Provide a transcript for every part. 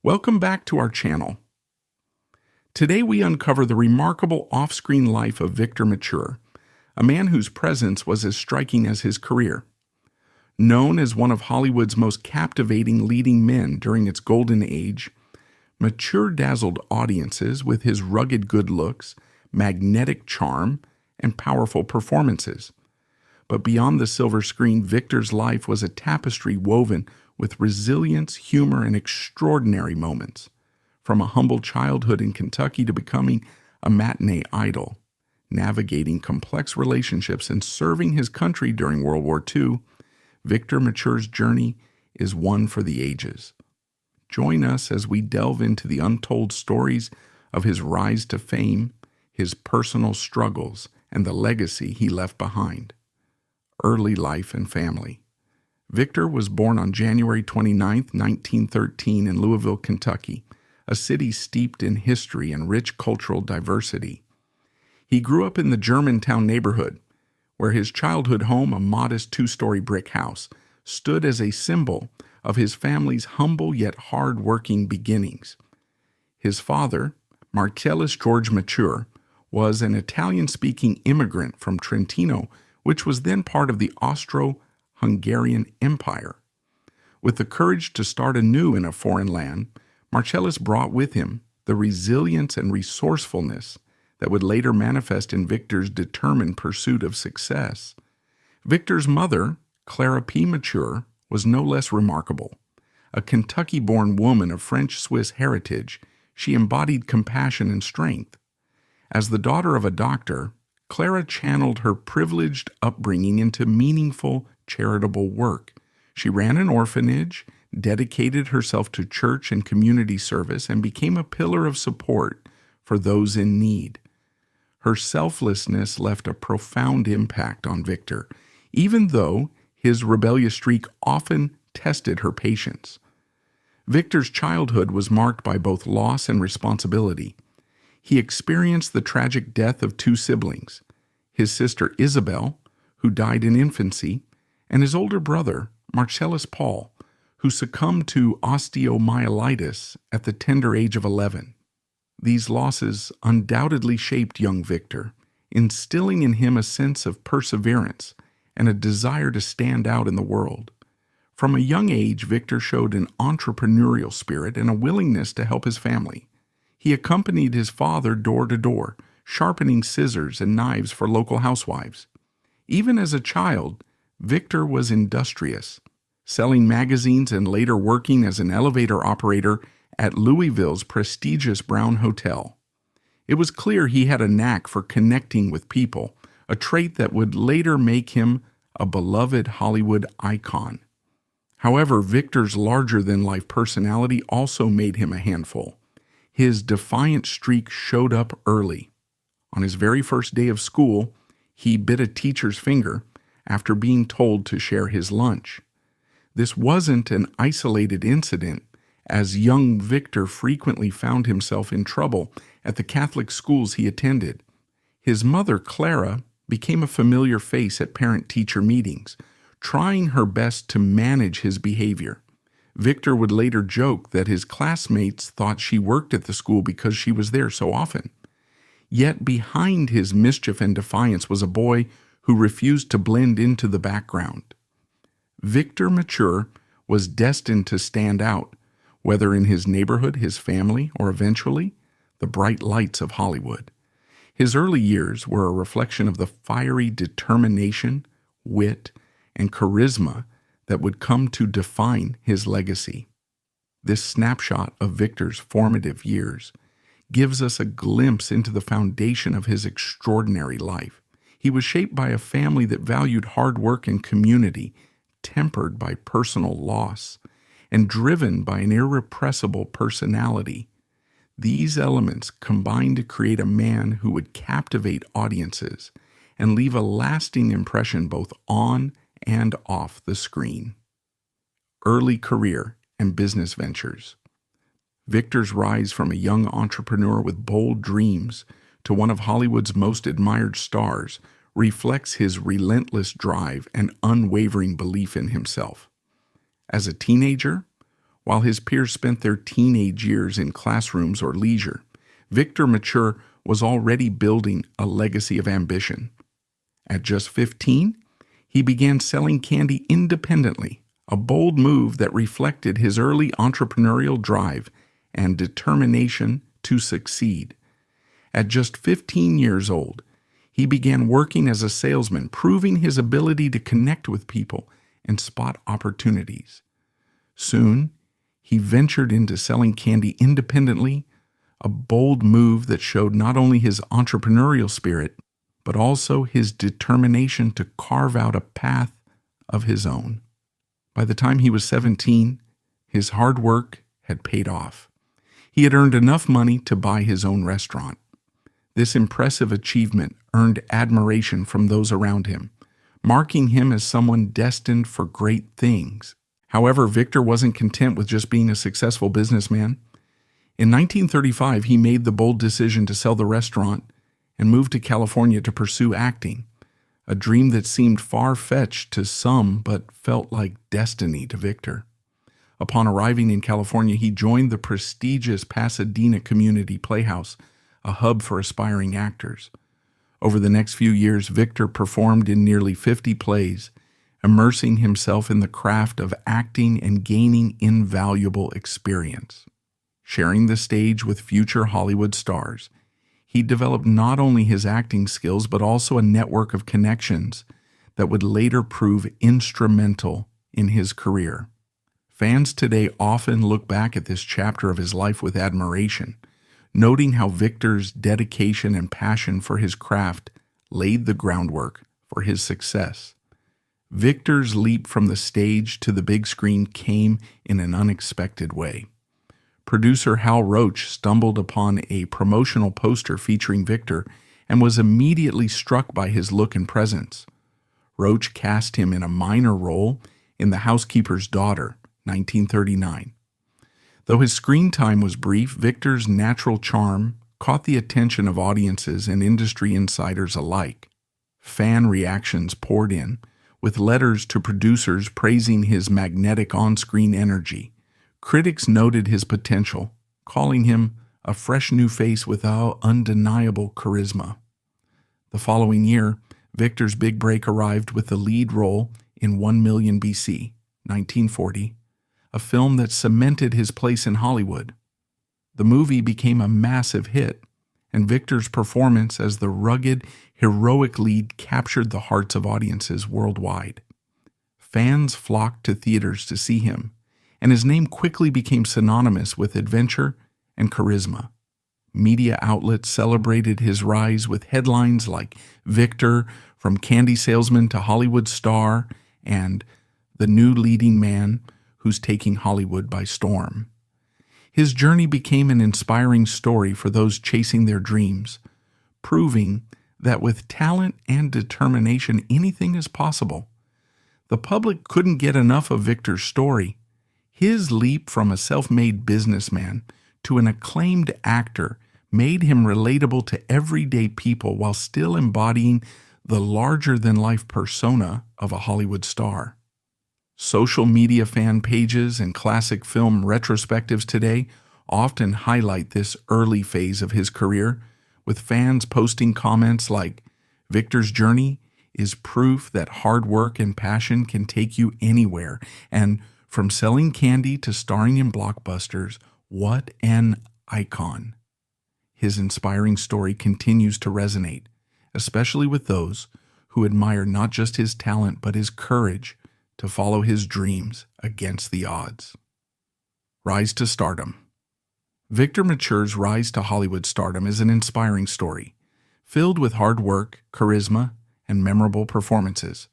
Welcome back to our channel. Today we uncover the remarkable off-screen life of Victor Mature, a man whose presence was as striking as his career. Known as one of Hollywood's most captivating leading men during its golden age, Mature dazzled audiences with his rugged good looks, magnetic charm, and powerful performances. But beyond the silver screen, Victor's life was a tapestry woven with resilience, humor, and extraordinary moments. From a humble childhood in Kentucky to becoming a matinee idol, navigating complex relationships and serving his country during World War II, Victor Mature's journey is one for the ages. Join us as we delve into the untold stories of his rise to fame, his personal struggles, and the legacy he left behind. Early life and family. Victor was born on January 29, 1913 in Louisville, Kentucky, a city steeped in history and rich cultural diversity. He grew up in the Germantown neighborhood, where his childhood home, a modest two-story brick house, stood as a symbol of his family's humble yet hard-working beginnings. His father, Marcellus George Mature, was an Italian-speaking immigrant from Trentino, which was then part of the Austro-Hungarian Empire. With the courage to start anew in a foreign land, Marcellus brought with him the resilience and resourcefulness that would later manifest in Victor's determined pursuit of success. Victor's mother, Clara P. Mature, was no less remarkable. A Kentucky-born woman of French-Swiss heritage, she embodied compassion and strength. As the daughter of a doctor, Clara channeled her privileged upbringing into meaningful, charitable work. She ran an orphanage, dedicated herself to church and community service, and became a pillar of support for those in need. Her selflessness left a profound impact on Victor, even though his rebellious streak often tested her patience. Victor's childhood was marked by both loss and responsibility. He experienced the tragic death of two siblings, his sister Isabel, who died in infancy, and his older brother, Marcellus Paul, who succumbed to osteomyelitis at the tender age of 11. These losses undoubtedly shaped young Victor, instilling in him a sense of perseverance and a desire to stand out in the world. From a young age, Victor showed an entrepreneurial spirit and a willingness to help his family. He accompanied his father door to door, sharpening scissors and knives for local housewives. Even as a child, Victor was industrious, selling magazines and later working as an elevator operator at Louisville's prestigious Brown Hotel. It was clear he had a knack for connecting with people, a trait that would later make him a beloved Hollywood icon. However, Victor's larger-than-life personality also made him a handful. His defiant streak showed up early. On his very first day of school, he bit a teacher's finger after being told to share his lunch. This wasn't an isolated incident, as young Victor frequently found himself in trouble at the Catholic schools he attended. His mother, Clara, became a familiar face at parent-teacher meetings, trying her best to manage his behavior. Victor would later joke that his classmates thought she worked at the school because she was there so often. Yet behind his mischief and defiance was a boy who refused to blend into the background. Victor Mature was destined to stand out, whether in his neighborhood, his family, or eventually, the bright lights of Hollywood. His early years were a reflection of the fiery determination, wit, and charisma that would come to define his legacy. This snapshot of Victor's formative years gives us a glimpse into the foundation of his extraordinary life. He was shaped by a family that valued hard work and community, tempered by personal loss, and driven by an irrepressible personality. These elements combined to create a man who would captivate audiences and leave a lasting impression both on and off the screen. Early career and business ventures. Victor's rise from a young entrepreneur with bold dreams to one of Hollywood's most admired stars reflects his relentless drive and unwavering belief in himself. As a teenager, While his peers spent their teenage years in classrooms or leisure, Victor Mature was already building a legacy of ambition. At just 15, he began selling candy independently, a bold move that reflected his early entrepreneurial drive and determination to succeed. At just 15 years old, he began working as a salesman, proving his ability to connect with people and spot opportunities. Soon, he ventured into selling candy independently, a bold move that showed not only his entrepreneurial spirit, but also his determination to carve out a path of his own. By the time he was 17, his hard work had paid off. He had earned enough money to buy his own restaurant. This impressive achievement earned admiration from those around him, marking him as someone destined for great things. However, Victor wasn't content with just being a successful businessman. In 1935, he made the bold decision to sell the restaurant and moved to California to pursue acting, a dream that seemed far-fetched to some but felt like destiny to Victor. Upon arriving in California, he joined the prestigious Pasadena Community Playhouse, a hub for aspiring actors. Over the next few years, Victor performed in nearly 50 plays, immersing himself in the craft of acting and gaining invaluable experience. Sharing the stage with future Hollywood stars, he developed not only his acting skills but also a network of connections that would later prove instrumental in his career. Fans today often look back at this chapter of his life with admiration, noting how Victor's dedication and passion for his craft laid the groundwork for his success. Victor's leap from the stage to the big screen came in an unexpected way. Producer Hal Roach stumbled upon a promotional poster featuring Victor and was immediately struck by his look and presence. Roach cast him in a minor role in The Housekeeper's Daughter, 1939. Though his screen time was brief, Victor's natural charm caught the attention of audiences and industry insiders alike. Fan reactions poured in, with letters to producers praising his magnetic on-screen energy. Critics noted his potential, calling him a fresh new face with undeniable charisma. The following year, Victor's big break arrived with the lead role in 1 Million BC, 1940, a film that cemented his place in Hollywood. The movie became a massive hit, and Victor's performance as the rugged, heroic lead captured the hearts of audiences worldwide. Fans flocked to theaters to see him, and his name quickly became synonymous with adventure and charisma. Media outlets celebrated his rise with headlines like Victor, from candy salesman to Hollywood star, and the new leading man who's taking Hollywood by storm. His journey became an inspiring story for those chasing their dreams, proving that with talent and determination, anything is possible. The public couldn't get enough of Victor's story. His leap from a self-made businessman to an acclaimed actor made him relatable to everyday people while still embodying the larger-than-life persona of a Hollywood star. Social media fan pages and classic film retrospectives today often highlight this early phase of his career, with fans posting comments like, "Victor's journey is proof that hard work and passion can take you anywhere," and "From selling candy to starring in blockbusters, what an icon." His inspiring story continues to resonate, especially with those who admire not just his talent but his courage to follow his dreams against the odds. Rise to stardom. Victor Mature's rise to Hollywood stardom is an inspiring story, filled with hard work, charisma, and memorable performances.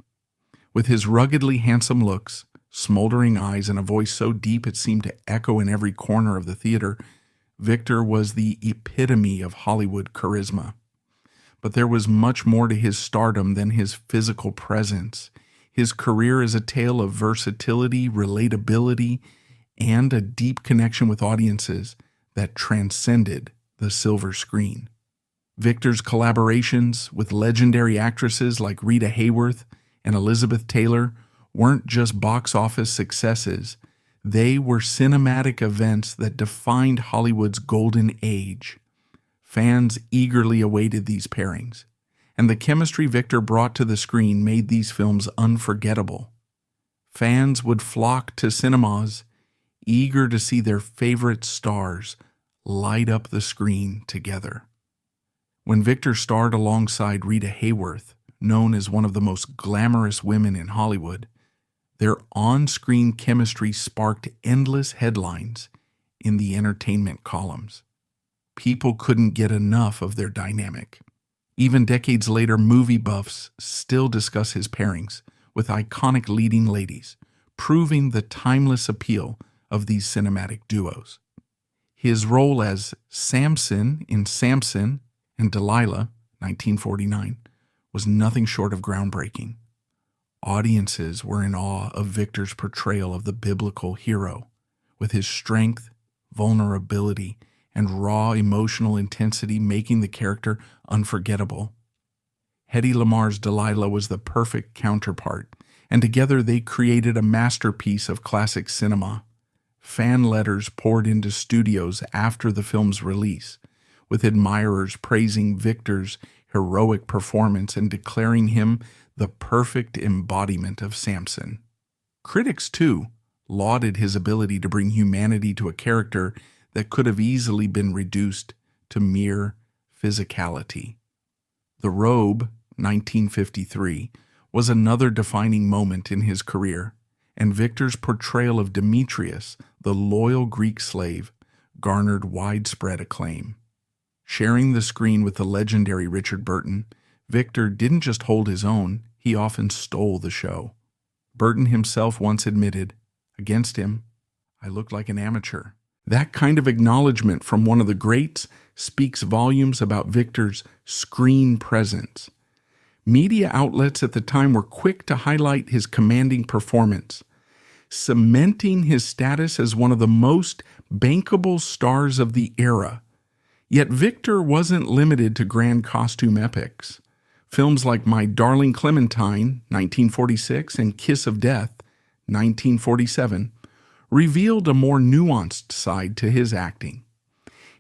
With his ruggedly handsome looks, smoldering eyes, and a voice so deep it seemed to echo in every corner of the theater, Victor was the epitome of Hollywood charisma. But there was much more to his stardom than his physical presence. His career is a tale of versatility, relatability, and a deep connection with audiences that transcended the silver screen. Victor's collaborations with legendary actresses like Rita Hayworth and Elizabeth Taylor weren't just box office successes. They were cinematic events that defined Hollywood's golden age. Fans eagerly awaited these pairings, and the chemistry Victor brought to the screen made these films unforgettable. Fans would flock to cinemas, eager to see their favorite stars light up the screen together. When Victor starred alongside Rita Hayworth, known as one of the most glamorous women in Hollywood, their on-screen chemistry sparked endless headlines in the entertainment columns. People couldn't get enough of their dynamic. Even decades later, movie buffs still discuss his pairings with iconic leading ladies, proving the timeless appeal of these cinematic duos. His role as Samson in Samson and Delilah, 1949, was nothing short of groundbreaking. Audiences were in awe of Victor's portrayal of the biblical hero, with his strength, vulnerability, and raw emotional intensity making the character unforgettable. Hedy Lamar's Delilah was the perfect counterpart, and together they created a masterpiece of classic cinema. Fan letters poured into studios after the film's release, with admirers praising Victor's heroic performance and declaring him the perfect embodiment of Samson. Critics, too, lauded his ability to bring humanity to a character that could have easily been reduced to mere physicality. The Robe, 1953, was another defining moment in his career, and Victor's portrayal of Demetrius, the loyal Greek slave, garnered widespread acclaim. Sharing the screen with the legendary Richard Burton, Victor didn't just hold his own, he often stole the show. Burton himself once admitted, "Against him, I looked like an amateur." That kind of acknowledgement from one of the greats speaks volumes about Victor's screen presence. Media outlets at the time were quick to highlight his commanding performance, cementing his status as one of the most bankable stars of the era. Yet Victor wasn't limited to grand costume epics. Films like My Darling Clementine, 1946, and Kiss of Death, 1947, revealed a more nuanced side to his acting.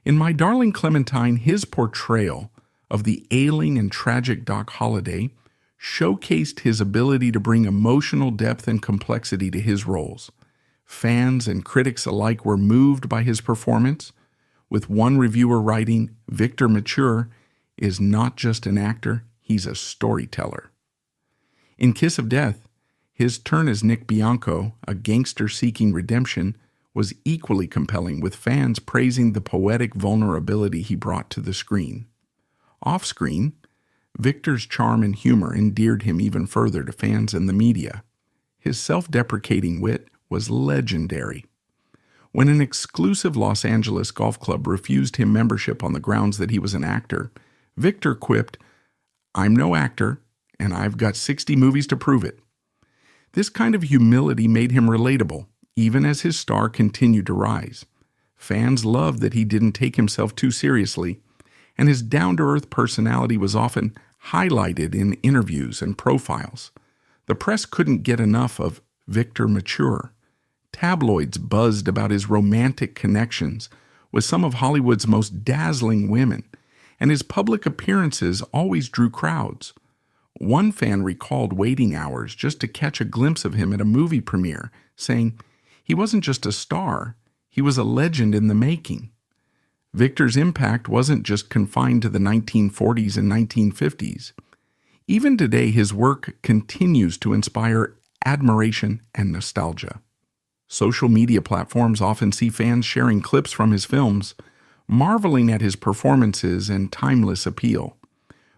In My Darling Clementine, his portrayal of the ailing and tragic Doc Holliday showcased his ability to bring emotional depth and complexity to his roles. Fans and critics alike were moved by his performance, with one reviewer writing, "Victor Mature is not just an actor, he's a storyteller." In Kiss of Death, his turn as Nick Bianco, a gangster seeking redemption, was equally compelling, with fans praising the poetic vulnerability he brought to the screen. Off-screen, Victor's charm and humor endeared him even further to fans and the media. His self-deprecating wit was legendary. When an exclusive Los Angeles golf club refused him membership on the grounds that he was an actor, Victor quipped, "I'm no actor, and I've got 60 movies to prove it." This kind of humility made him relatable, even as his star continued to rise. Fans loved that he didn't take himself too seriously, and his down-to-earth personality was often highlighted in interviews and profiles. The press couldn't get enough of Victor Mature. Tabloids buzzed about his romantic connections with some of Hollywood's most dazzling women, and his public appearances always drew crowds. One fan recalled waiting hours just to catch a glimpse of him at a movie premiere, saying, "He wasn't just a star, he was a legend in the making." Victor's impact wasn't just confined to the 1940s and 1950s. Even today, his work continues to inspire admiration and nostalgia. Social media platforms often see fans sharing clips from his films, marveling at his performances and timeless appeal.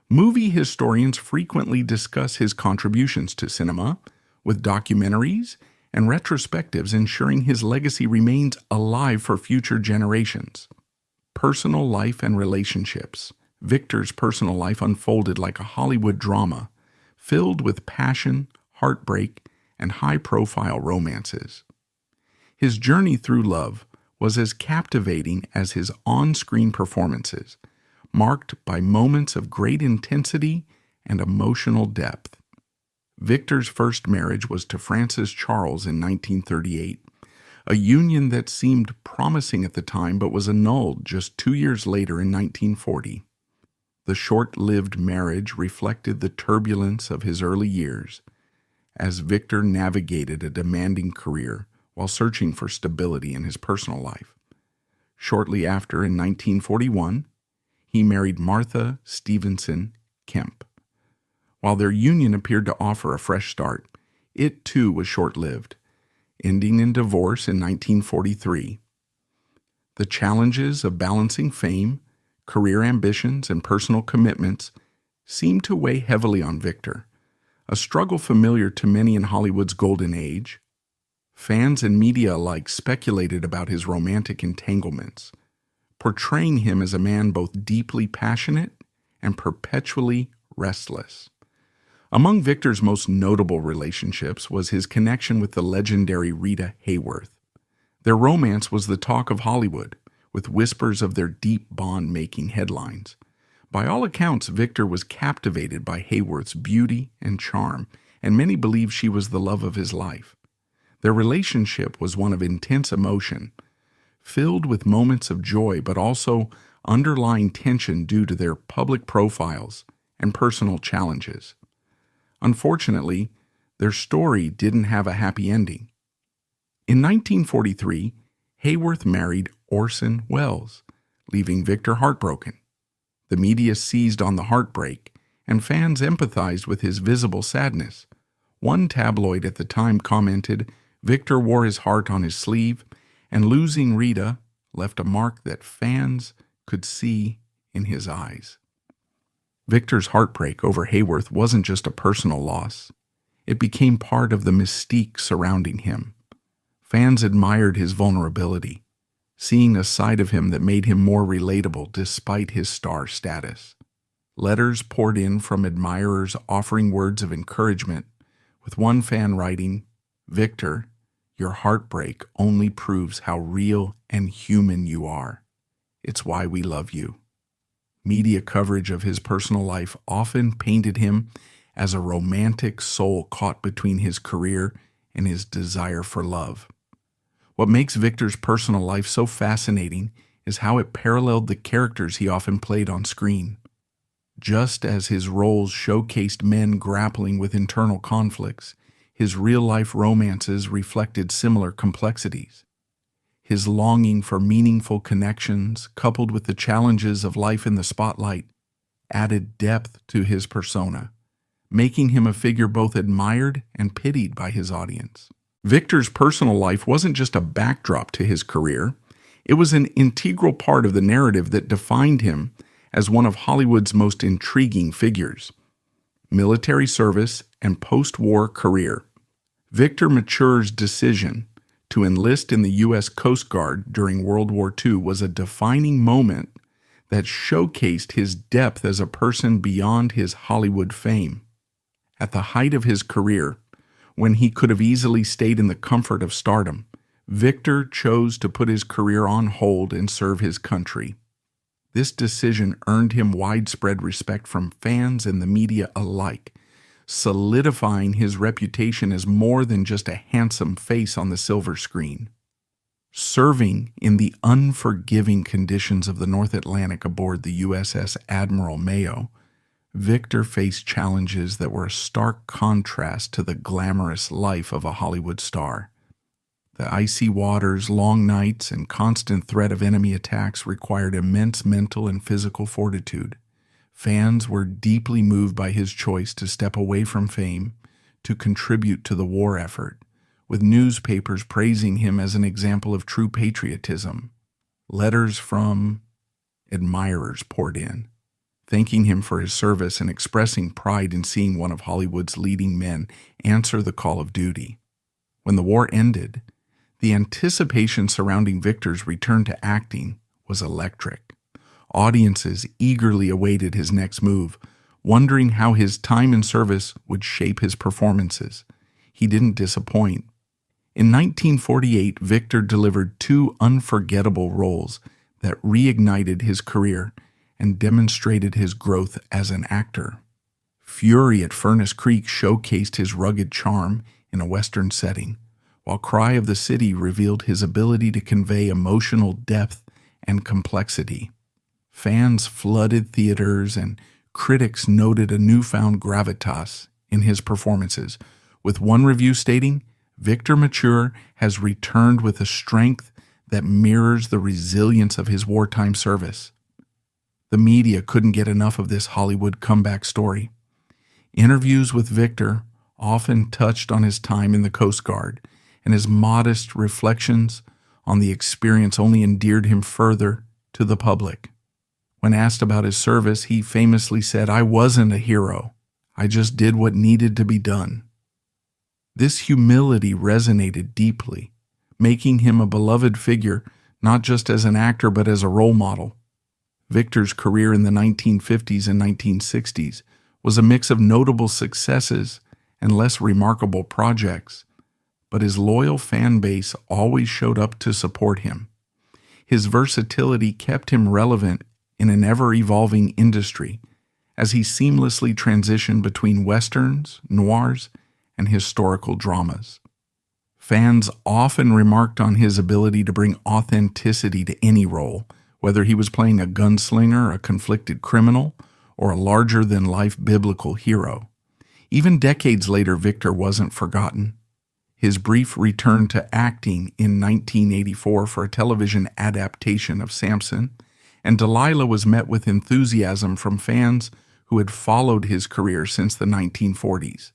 Movie historians frequently discuss his contributions to cinema, with documentaries and retrospectives ensuring his legacy remains alive for future generations. Personal life and relationships. Victor's personal life unfolded like a Hollywood drama, filled with passion, heartbreak, and high-profile romances. His journey through love was as captivating as his on-screen performances, marked by moments of great intensity and emotional depth. Victor's first marriage was to Frances Charles in 1938, a union that seemed promising at the time but was annulled just 2 years later in 1940. The short-lived marriage reflected the turbulence of his early years as Victor navigated a demanding career while searching for stability in his personal life. Shortly after, in 1941, he married Martha Stevenson Kemp. While their union appeared to offer a fresh start, it too was short-lived, ending in divorce in 1943. The challenges of balancing fame, career ambitions, and personal commitments seemed to weigh heavily on Victor, a struggle familiar to many in Hollywood's golden age. Fans and media alike speculated about his romantic entanglements, portraying him as a man both deeply passionate and perpetually restless. Among Victor's most notable relationships was his connection with the legendary Rita Hayworth. Their romance was the talk of Hollywood, with whispers of their deep bond making headlines. By all accounts, Victor was captivated by Hayworth's beauty and charm, and many believed she was the love of his life. Their relationship was one of intense emotion, filled with moments of joy but also underlying tension due to their public profiles and personal challenges. Unfortunately, their story didn't have a happy ending. In 1943, Hayworth married Orson Welles, leaving Victor heartbroken. The media seized on the heartbreak, and fans empathized with his visible sadness. One tabloid at the time commented, "Victor wore his heart on his sleeve, and losing Rita left a mark that fans could see in his eyes." Victor's heartbreak over Hayworth wasn't just a personal loss. It became part of the mystique surrounding him. Fans admired his vulnerability, seeing a side of him that made him more relatable despite his star status. Letters poured in from admirers offering words of encouragement, with one fan writing, "Victor, your heartbreak only proves how real and human you are. It's why we love you." Media coverage of his personal life often painted him as a romantic soul caught between his career and his desire for love. What makes Victor's personal life so fascinating is how it paralleled the characters he often played on screen. Just as his roles showcased men grappling with internal conflicts, his real-life romances reflected similar complexities. His longing for meaningful connections, coupled with the challenges of life in the spotlight, added depth to his persona, making him a figure both admired and pitied by his audience. Victor's personal life wasn't just a backdrop to his career, it was an integral part of the narrative that defined him as one of Hollywood's most intriguing figures. Military service and post-war career. Victor Mature's decision to enlist in the U.S. Coast Guard during World War II was a defining moment that showcased his depth as a person beyond his Hollywood fame. At the height of his career, when he could have easily stayed in the comfort of stardom, Victor chose to put his career on hold and serve his country. This decision earned him widespread respect from fans and the media alike, solidifying his reputation as more than just a handsome face on the silver screen. Serving in the unforgiving conditions of the North Atlantic aboard the USS Admiral Mayo, Victor faced challenges that were a stark contrast to the glamorous life of a Hollywood star. The icy waters, long nights, and constant threat of enemy attacks required immense mental and physical fortitude. Fans were deeply moved by his choice to step away from fame to contribute to the war effort, with newspapers praising him as an example of true patriotism. Letters from admirers poured in, thanking him for his service and expressing pride in seeing one of Hollywood's leading men answer the call of duty. When the war ended, the anticipation surrounding Victor's return to acting was electric. Audiences eagerly awaited his next move, wondering how his time in service would shape his performances. He didn't disappoint. In 1948, Victor delivered two unforgettable roles that reignited his career and demonstrated his growth as an actor. Fury at Furnace Creek showcased his rugged charm in a Western setting, while Cry of the City revealed his ability to convey emotional depth and complexity. Fans flooded theaters, and critics noted a newfound gravitas in his performances, with one review stating, "Victor Mature has returned with a strength that mirrors the resilience of his wartime service." The media couldn't get enough of this Hollywood comeback story. Interviews with Victor often touched on his time in the Coast Guard, and his modest reflections on the experience only endeared him further to the public. When asked about his service, he famously said, "I wasn't a hero. I just did what needed to be done." This humility resonated deeply, making him a beloved figure not just as an actor but as a role model. Victor's career in the 1950s and 1960s was a mix of notable successes and less remarkable projects, but his loyal fan base always showed up to support him. His versatility kept him relevant in an ever-evolving industry as he seamlessly transitioned between westerns, noirs, and historical dramas. Fans often remarked on his ability to bring authenticity to any role, whether he was playing a gunslinger, a conflicted criminal, or a larger-than-life biblical hero. Even decades later, Victor wasn't forgotten. His brief return to acting in 1984 for a television adaptation of Samson and Delilah was met with enthusiasm from fans who had followed his career since the 1940s.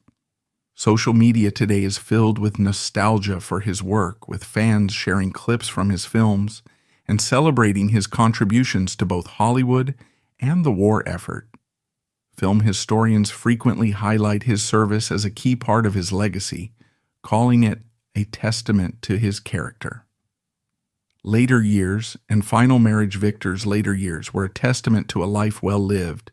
Social media today is filled with nostalgia for his work, with fans sharing clips from his films and celebrating his contributions to both Hollywood and the war effort. Film historians frequently highlight his service as a key part of his legacy, calling it a testament to his character. Later years and Final Marriage Victor's later years were a testament to a life well lived,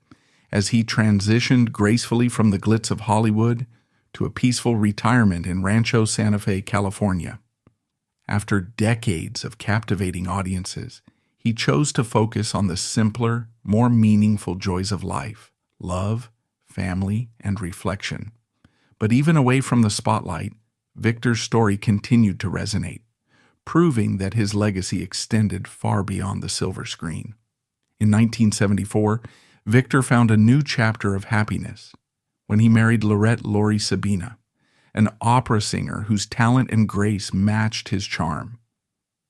as he transitioned gracefully from the glitz of Hollywood to a peaceful retirement in Rancho Santa Fe, California. After decades of captivating audiences, he chose to focus on the simpler, more meaningful joys of life: love, family, and reflection. But even away from the spotlight, Victor's story continued to resonate, proving that his legacy extended far beyond the silver screen. In 1974, Victor found a new chapter of happiness when he married Lorette "Lori" Sabina, an opera singer whose talent and grace matched his charm.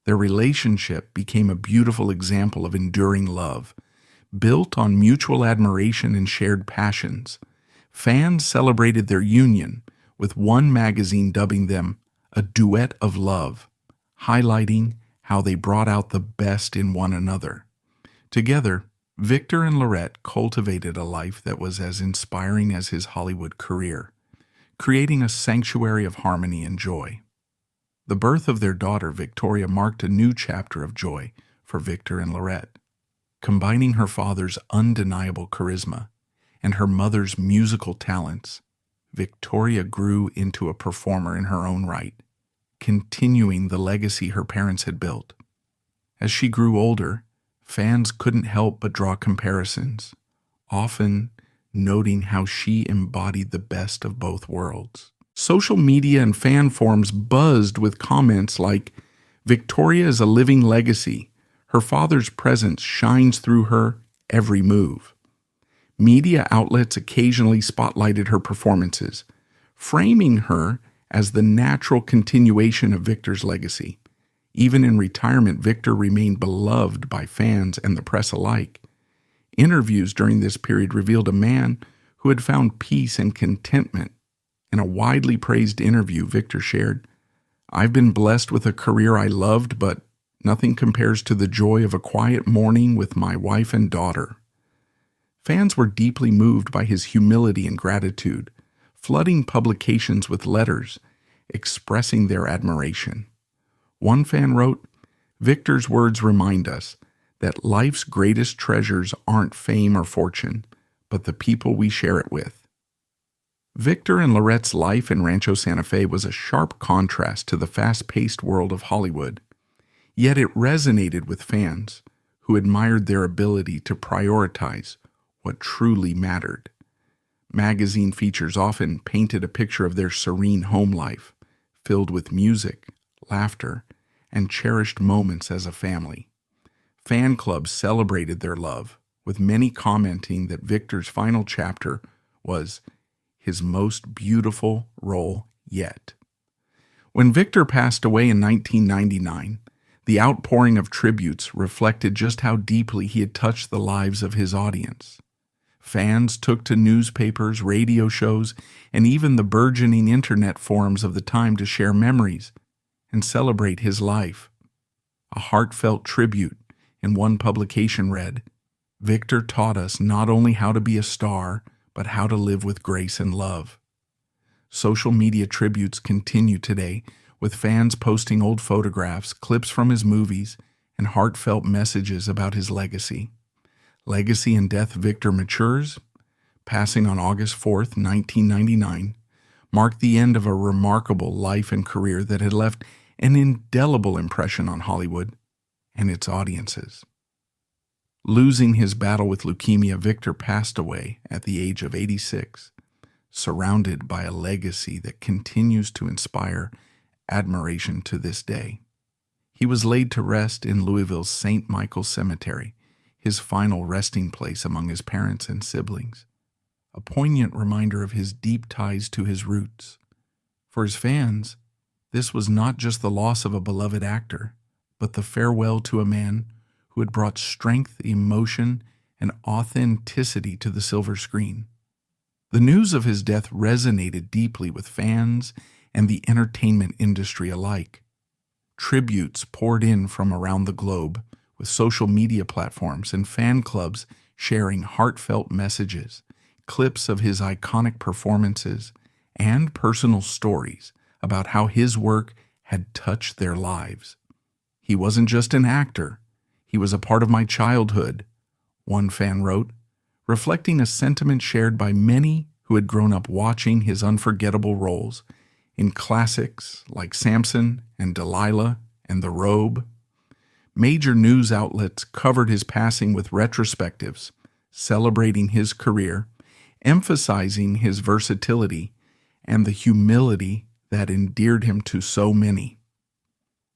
Their relationship became a beautiful example of enduring love, built on mutual admiration and shared passions. Fans celebrated their union, with one magazine dubbing them a duet of love, highlighting how they brought out the best in one another. Together, Victor and Lorette cultivated a life that was as inspiring as his Hollywood career, creating a sanctuary of harmony and joy. The birth of their daughter, Victoria, marked a new chapter of joy for Victor and Lorette. Combining her father's undeniable charisma and her mother's musical talents, Victoria grew into a performer in her own right, continuing the legacy her parents had built. As she grew older, fans couldn't help but draw comparisons, often noting how she embodied the best of both worlds. Social media and fan forums buzzed with comments like, "Victoria is a living legacy. Her father's presence shines through her every move." Media outlets occasionally spotlighted her performances, framing her as the natural continuation of Victor's legacy. Even in retirement, Victor remained beloved by fans and the press alike. Interviews during this period revealed a man who had found peace and contentment. In a widely praised interview, Victor shared, "I've been blessed with a career I loved, but nothing compares to the joy of a quiet morning with my wife and daughter." Fans were deeply moved by his humility and gratitude, flooding publications with letters expressing their admiration. One fan wrote, "Victor's words remind us that life's greatest treasures aren't fame or fortune, but the people we share it with." Victor and Lorette's life in Rancho Santa Fe was a sharp contrast to the fast-paced world of Hollywood, yet it resonated with fans who admired their ability to prioritize what truly mattered. Magazine features often painted a picture of their serene home life, filled with music, laughter, and cherished moments as a family. Fan clubs celebrated their love, with many commenting that Victor's final chapter was his most beautiful role yet. When Victor passed away in 1999, the outpouring of tributes reflected just how deeply he had touched the lives of his audience. Fans took to newspapers, radio shows, and even the burgeoning internet forums of the time to share memories and celebrate his life. A heartfelt tribute in one publication read, "Victor taught us not only how to be a star, but how to live with grace and love." Social media tributes continue today, with fans posting old photographs, clips from his movies, and heartfelt messages about his legacy. Legacy and death. Victor Mature's passing on August 4th, 1999, marked the end of a remarkable life and career that had left an indelible impression on Hollywood and its audiences. Losing his battle with leukemia, Victor passed away at the age of 86, surrounded by a legacy that continues to inspire admiration to this day. He was laid to rest in Louisville's St. Michael's Cemetery, his final resting place among his parents and siblings, a poignant reminder of his deep ties to his roots. For his fans, this was not just the loss of a beloved actor, but the farewell to a man who had brought strength, emotion, and authenticity to the silver screen. The news of his death resonated deeply with fans and the entertainment industry alike. Tributes poured in from around the globe, with social media platforms and fan clubs sharing heartfelt messages, clips of his iconic performances, and personal stories about how his work had touched their lives. "He wasn't just an actor, he was a part of my childhood," one fan wrote, reflecting a sentiment shared by many who had grown up watching his unforgettable roles in classics like Samson and Delilah and The Robe. Major news outlets covered his passing with retrospectives, celebrating his career, emphasizing his versatility and the humility that endeared him to so many.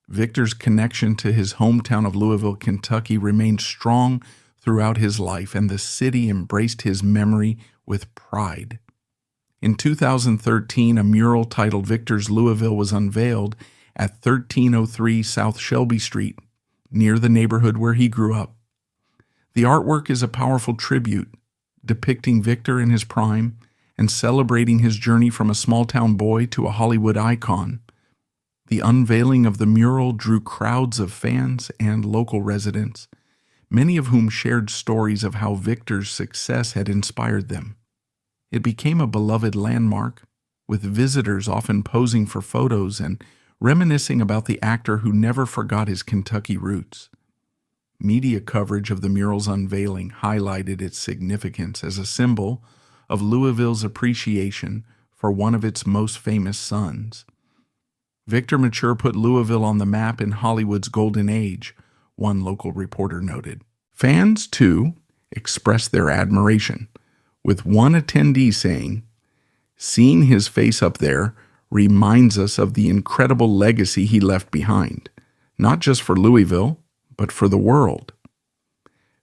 Victor's connection to his hometown of Louisville, Kentucky remained strong throughout his life, and the city embraced his memory with pride. In 2013, a mural titled "Victor's Louisville" was unveiled at 1303 South Shelby Street, near the neighborhood where he grew up. The artwork is a powerful tribute, depicting Victor in his prime and celebrating his journey from a small-town boy to a Hollywood icon. The unveiling of the mural drew crowds of fans and local residents, many of whom shared stories of how Victor's success had inspired them. It became a beloved landmark, with visitors often posing for photos and reminiscing about the actor who never forgot his Kentucky roots. Media coverage of the mural's unveiling highlighted its significance as a symbol of Louisville's appreciation for one of its most famous sons. Victor Mature put Louisville on the map in Hollywood's golden age, one local reporter noted. Fans, too, expressed their admiration, with one attendee saying, "Seeing his face up there reminds us of the incredible legacy he left behind, not just for Louisville, but for the world."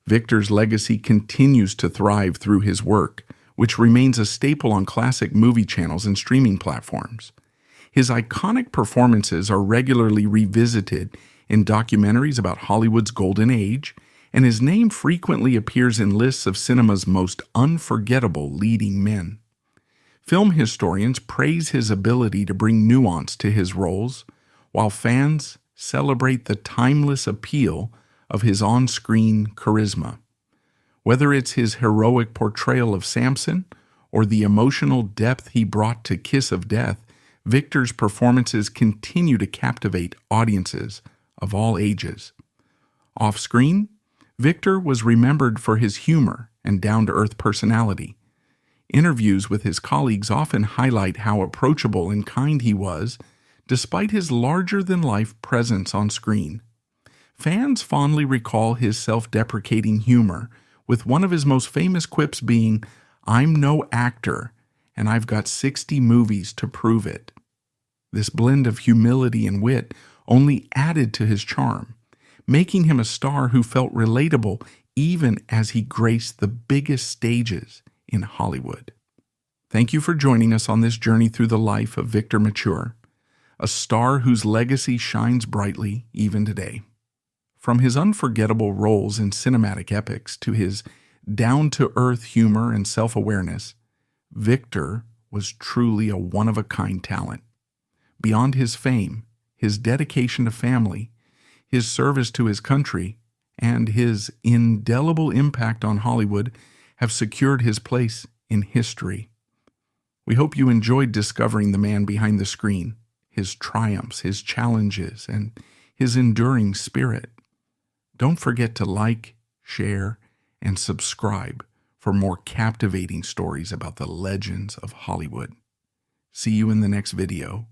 Victor's legacy continues to thrive through his work, which remains a staple on classic movie channels and streaming platforms. His iconic performances are regularly revisited in documentaries about Hollywood's golden age, and his name frequently appears in lists of cinema's most unforgettable leading men. Film historians praise his ability to bring nuance to his roles, while fans celebrate the timeless appeal of his on-screen charisma. Whether it's his heroic portrayal of Samson or the emotional depth he brought to Kiss of Death, Victor's performances continue to captivate audiences of all ages. Off-screen, Victor was remembered for his humor and down-to-earth personality. Interviews with his colleagues often highlight how approachable and kind he was, despite his larger-than-life presence on screen. Fans fondly recall his self-deprecating humor, with one of his most famous quips being, "I'm no actor, and I've got 60 movies to prove it." This blend of humility and wit only added to his charm, making him a star who felt relatable even as he graced the biggest stages in Hollywood. Thank you for joining us on this journey through the life of Victor Mature, a star whose legacy shines brightly even today. From his unforgettable roles in cinematic epics to his down-to-earth humor and self-awareness, Victor was truly a one-of-a-kind talent. Beyond his fame, his dedication to family, his service to his country, and his indelible impact on Hollywood have secured his place in history. We hope you enjoyed discovering the man behind the screen, his triumphs, his challenges, and his enduring spirit. Don't forget to like, share, and subscribe for more captivating stories about the legends of Hollywood. See you in the next video.